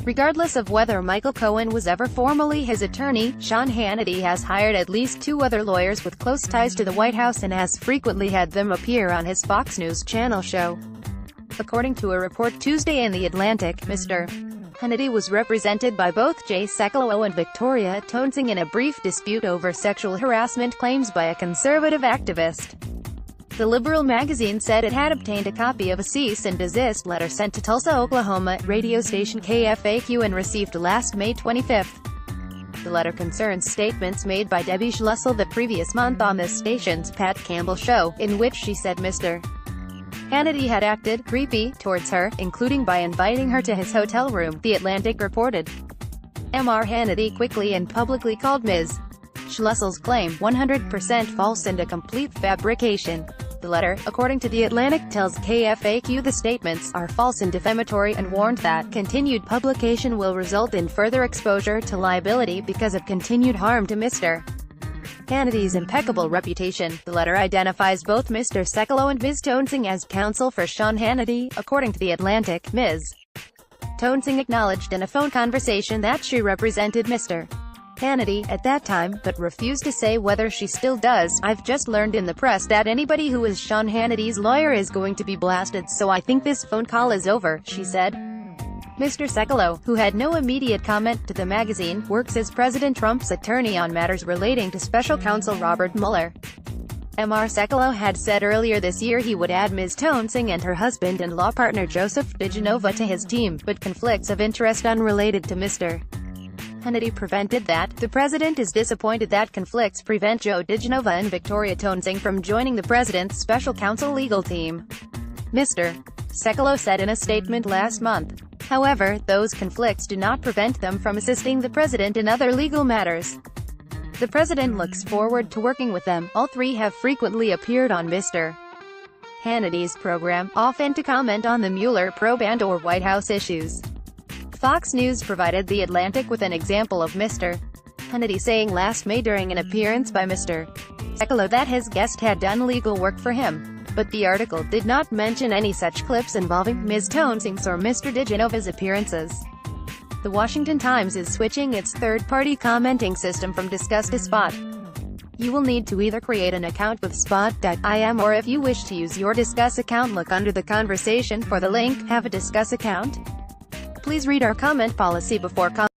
Regardless of whether Michael Cohen was ever formally his attorney, Sean Hannity has hired at least 2 other lawyers with close ties to the White House and has frequently had them appear on his Fox News Channel show. According to a report Tuesday in The Atlantic, Mr. Hannity was represented by both Sekulow and Victoria Toensing in a brief dispute over sexual harassment claims by a conservative activist. The liberal magazine said it had obtained a copy of a cease-and-desist letter sent to Tulsa, Oklahoma, radio station KFAQ and received last May 25. The letter concerns statements made by Debbie Schlussel the previous month on this station's Pat Campbell show, in which she said Mr. Hannity had acted creepy towards her, including by inviting her to his hotel room, The Atlantic reported. Mr. Hannity quickly and publicly called Ms. Schlussel's claim 100% false and a complete fabrication. The letter, according to The Atlantic, tells KFAQ the statements are false and defamatory and warned that continued publication will result in further exposure to liability because of continued harm to Mr. Hannity's impeccable reputation. The letter identifies both Mr. Sekulow and Ms. Toensing as counsel for Sean Hannity. According to The Atlantic, Ms. Toensing acknowledged in a phone conversation that she represented Mr. Hannity at that time, but refused to say whether she still does. "I've just learned in the press that anybody who is Sean Hannity's lawyer is going to be blasted, so I think this phone call is over," she said. Mr. Sekulow, who had no immediate comment to the magazine, works as President Trump's attorney on matters relating to special counsel Robert Mueller. Mr. Sekulow had said earlier this year he would add Ms. Toensing and her husband and law partner Joseph DiGenova to his team, but conflicts of interest unrelated to Mr. Hannity prevented that. The president is disappointed that conflicts prevent Joe DiGenova and Victoria Toensing from joining the president's special counsel legal team, Mr. Sekulow said in a statement last month. However, those conflicts do not prevent them from assisting the president in other legal matters. The president looks forward to working with them. All 3 have frequently appeared on Mr. Hannity's program, often to comment on the Mueller probe and/or White House issues. Fox News provided The Atlantic with an example of Mr. Hannity saying last May during an appearance by Mr. Sekulow that his guest had done legal work for him. But the article did not mention any such clips involving Ms. Toensing's or Mr. DiGenova's appearances. The Washington Times is switching its third-party commenting system from Discuss to Spot. You will need to either create an account with Spot.im or if you wish to use your Discuss account, look under the conversation for the link, Have a Discuss account? Please read our comment policy before commenting.